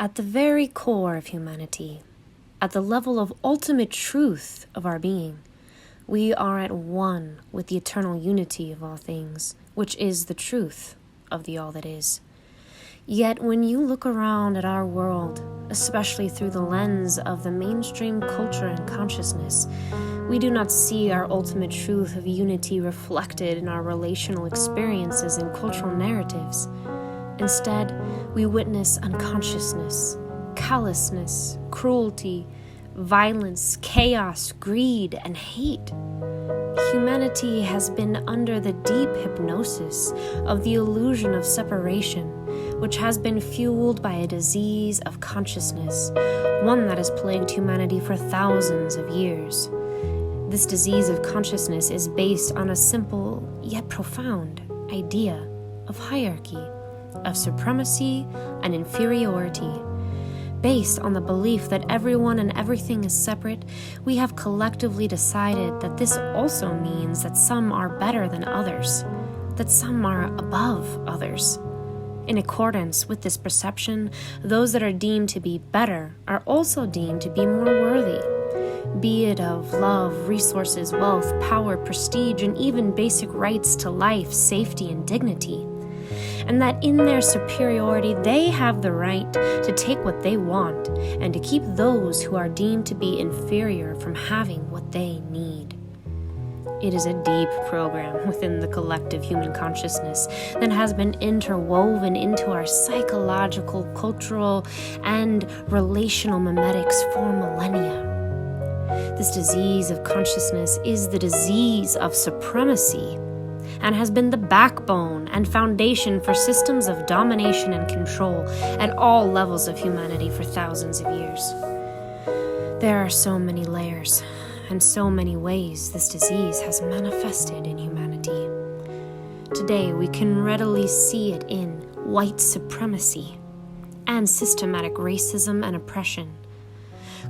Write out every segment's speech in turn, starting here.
At the very core of humanity, at the level of ultimate truth of our being, we are at one with the eternal unity of all things, which is the truth of the all that is. Yet when you look around at our world, especially through the lens of the mainstream culture and consciousness, we do not see our ultimate truth of unity reflected in our relational experiences and cultural narratives. Instead, we witness unconsciousness, callousness, cruelty, violence, chaos, greed, and hate. Humanity has been under the deep hypnosis of the illusion of separation, which has been fueled by a disease of consciousness, one that has plagued humanity for thousands of years. This disease of consciousness is based on a simple yet profound idea of hierarchy, of supremacy and inferiority. Based on the belief that everyone and everything is separate, we have collectively decided that this also means that some are better than others, that some are above others. In accordance with this perception, those that are deemed to be better are also deemed to be more worthy, be it of love, resources, wealth, power, prestige, and even basic rights to life, safety, and dignity. And that in their superiority, they have the right to take what they want and to keep those who are deemed to be inferior from having what they need. It is a deep program within the collective human consciousness that has been interwoven into our psychological, cultural, and relational mimetics for millennia. This disease of consciousness is the disease of supremacy, and has been the backbone and foundation for systems of domination and control at all levels of humanity for thousands of years. There are so many layers and so many ways this disease has manifested in humanity. Today, we can readily see it in white supremacy and systematic racism and oppression,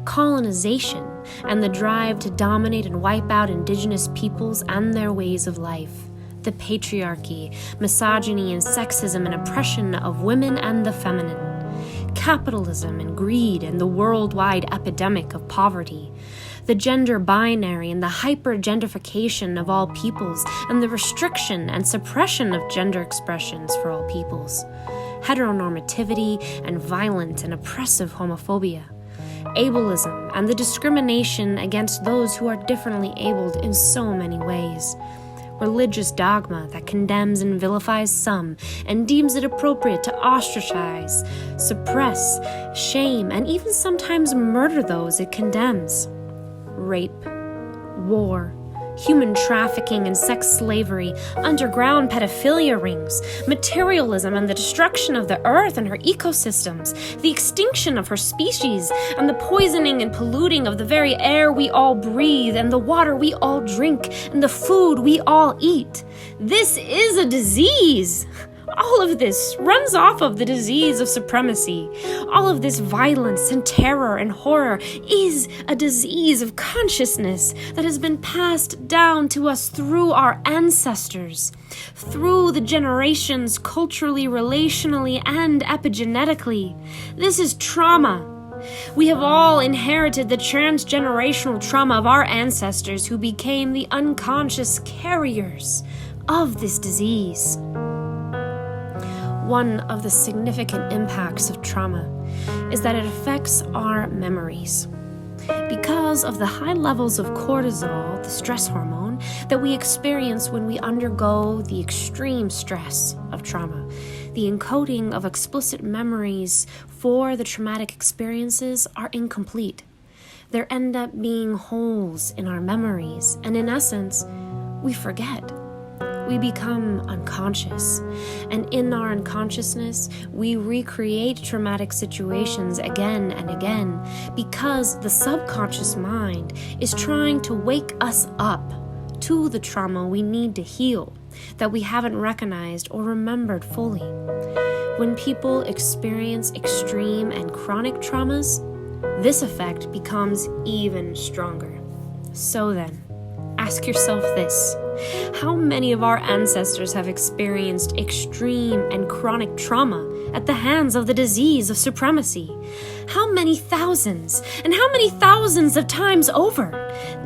colonization and the drive to dominate and wipe out indigenous peoples and their ways of life, the patriarchy, misogyny and sexism and oppression of women and the feminine, capitalism and greed and the worldwide epidemic of poverty, the gender binary and the hyper-gentrification of all peoples and the restriction and suppression of gender expressions for all peoples, heteronormativity and violent and oppressive homophobia, ableism and the discrimination against those who are differently abled in so many ways, religious dogma that condemns and vilifies some and deems it appropriate to ostracize, suppress, shame, and even sometimes murder those it condemns. Rape, war, human trafficking and sex slavery, underground pedophilia rings, materialism and the destruction of the earth and her ecosystems, the extinction of her species, and the poisoning and polluting of the very air we all breathe, and the water we all drink, and the food we all eat. This is a disease. All of this runs off of the disease of supremacy. All of this violence and terror and horror is a disease of consciousness that has been passed down to us through our ancestors, through the generations culturally, relationally, and epigenetically. This is trauma. We have all inherited the transgenerational trauma of our ancestors who became the unconscious carriers of this disease. One of the significant impacts of trauma is that it affects our memories. Because of the high levels of cortisol, the stress hormone, that we experience when we undergo the extreme stress of trauma, the encoding of explicit memories for the traumatic experiences are incomplete. There end up being holes in our memories, and in essence, we forget. We become unconscious, and in our unconsciousness, we recreate traumatic situations again and again because the subconscious mind is trying to wake us up to the trauma we need to heal that we haven't recognized or remembered fully. When people experience extreme and chronic traumas, this effect becomes even stronger. So then, ask yourself this. How many of our ancestors have experienced extreme and chronic trauma at the hands of the disease of supremacy? How many thousands, and how many thousands of times over?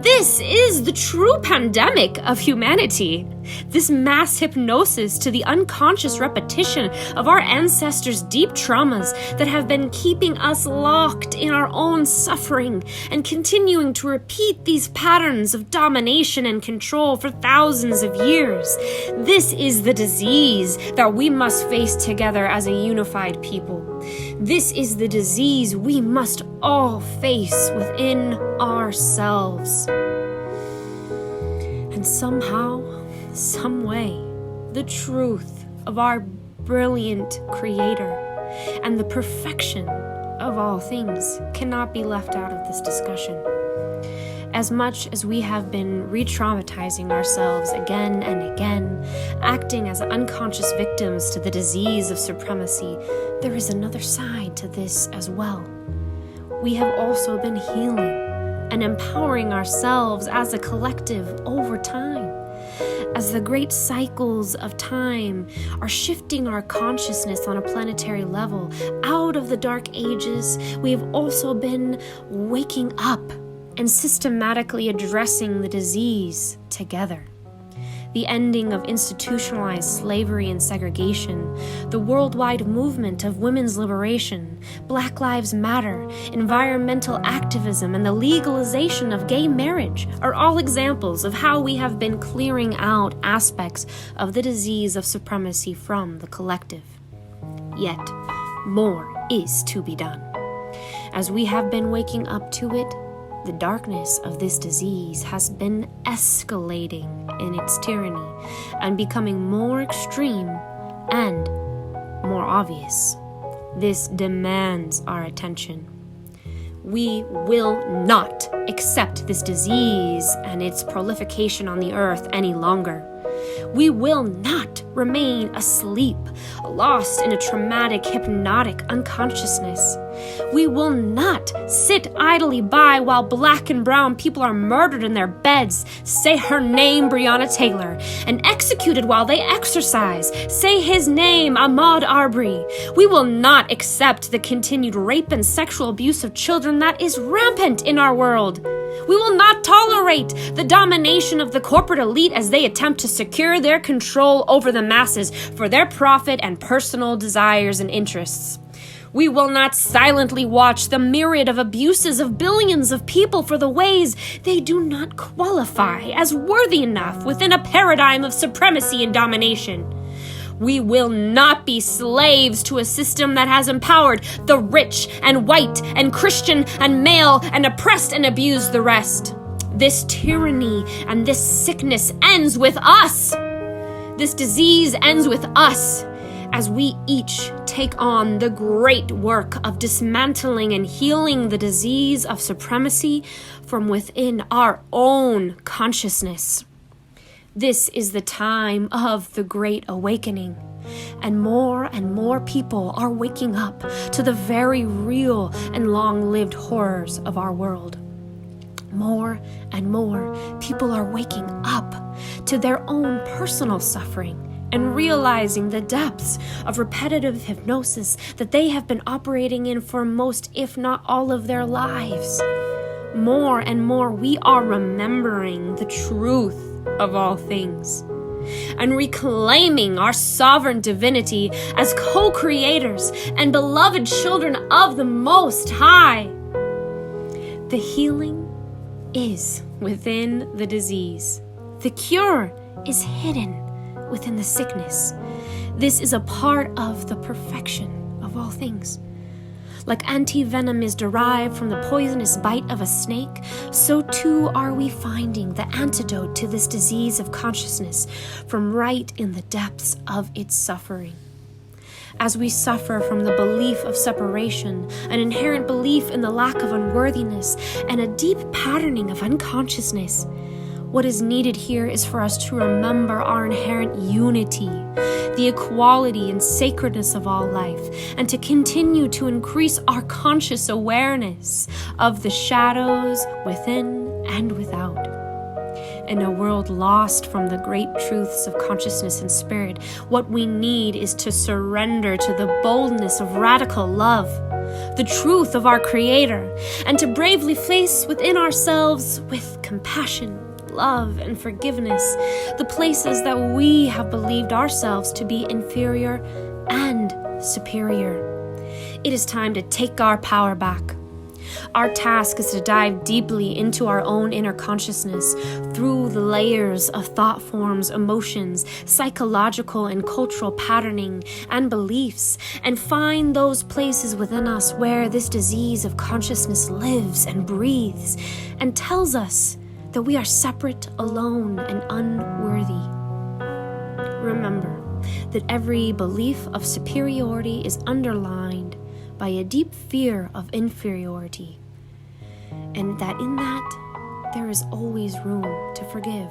This is the true pandemic of humanity. This mass hypnosis to the unconscious repetition of our ancestors' deep traumas that have been keeping us locked in our own suffering and continuing to repeat these patterns of domination and control for thousands of years. This is the disease that we must face together as a unified people. This is the disease we must all face within ourselves. And somehow, some way, the truth of our brilliant Creator and the perfection of all things cannot be left out of this discussion. As much as we have been re-traumatizing ourselves again and again, acting as unconscious victims to the disease of supremacy, there is another side to this as well. We have also been healing and empowering ourselves as a collective over time. As the great cycles of time are shifting our consciousness on a planetary level out of the dark ages, we have also been waking up and systematically addressing the disease together. The ending of institutionalized slavery and segregation, the worldwide movement of women's liberation, Black Lives Matter, environmental activism, and the legalization of gay marriage are all examples of how we have been clearing out aspects of the disease of supremacy from the collective. Yet, more is to be done. As we have been waking up to it, the darkness of this disease has been escalating in its tyranny and becoming more extreme and more obvious. This demands our attention. We will not accept this disease and its proliferation on the earth any longer. We will not remain asleep, lost in a traumatic, hypnotic unconsciousness. We will not sit idly by while Black and brown people are murdered in their beds. Say her name, Breonna Taylor, and executed while they exercise. Say his name, Ahmaud Arbery. We will not accept the continued rape and sexual abuse of children that is rampant in our world. We will not tolerate the domination of the corporate elite as they attempt to secure their control over the masses for their profit and personal desires and interests. We will not silently watch the myriad of abuses of billions of people for the ways they do not qualify as worthy enough within a paradigm of supremacy and domination. We will not be slaves to a system that has empowered the rich and white and Christian and male and oppressed and abused the rest. This tyranny and this sickness ends with us. This disease ends with us as we each take on the great work of dismantling and healing the disease of supremacy from within our own consciousness. This is the time of the Great Awakening, and more people are waking up to the very real and long-lived horrors of our world. More and more people are waking up to their own personal suffering and realizing the depths of repetitive hypnosis that they have been operating in for most, if not all, of their lives. More and more we are remembering the truth of all things and reclaiming our sovereign divinity as co-creators and beloved children of the Most High. The healing is within the disease. The cure is hidden within the sickness. This is a part of the perfection of all things. Like anti-venom is derived from the poisonous bite of a snake, so too are we finding the antidote to this disease of consciousness from right in the depths of its suffering. As we suffer from the belief of separation, an inherent belief in the lack of unworthiness, and a deep patterning of unconsciousness, what is needed here is for us to remember our inherent unity, the equality and sacredness of all life, and to continue to increase our conscious awareness of the shadows within and without. In a world lost from the great truths of consciousness and spirit, what we need is to surrender to the boldness of radical love, the truth of our Creator, and to bravely face within ourselves with compassion, love, and forgiveness the places that we have believed ourselves to be inferior and superior. It is time to take our power back. Our task is to dive deeply into our own inner consciousness through the layers of thought forms, emotions, psychological and cultural patterning, and beliefs, and find those places within us where this disease of consciousness lives and breathes and tells us that we are separate, alone, and unworthy. Remember that every belief of superiority is underlined by a deep fear of inferiority, and that in that there is always room to forgive.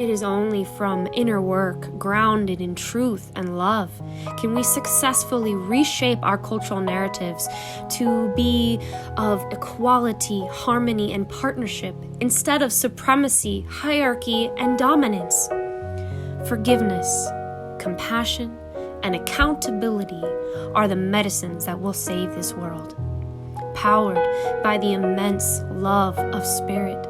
It is only from inner work grounded in truth and love can we successfully reshape our cultural narratives to be of equality, harmony, and partnership instead of supremacy, hierarchy, and dominance. Forgiveness, compassion, and accountability are the medicines that will save this world. Powered by the immense love of spirit,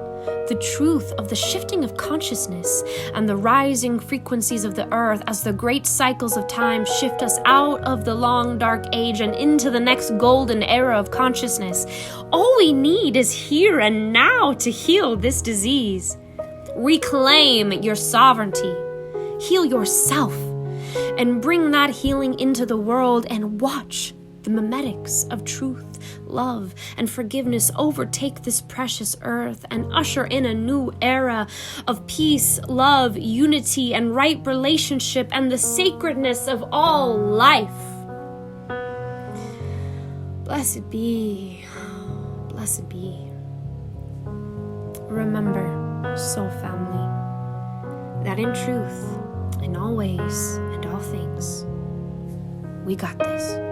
the truth of the shifting of consciousness, and the rising frequencies of the earth as the great cycles of time shift us out of the long dark age and into the next golden era of consciousness, all we need is here and now to heal this disease. Reclaim your sovereignty, heal yourself, and bring that healing into the world, and watch the mimetics of truth, love, and forgiveness overtake this precious earth and usher in a new era of peace, love, unity, and right relationship, and the sacredness of all life. Blessed be, blessed be. Remember, soul family, that in truth, in all ways and all things, we got this.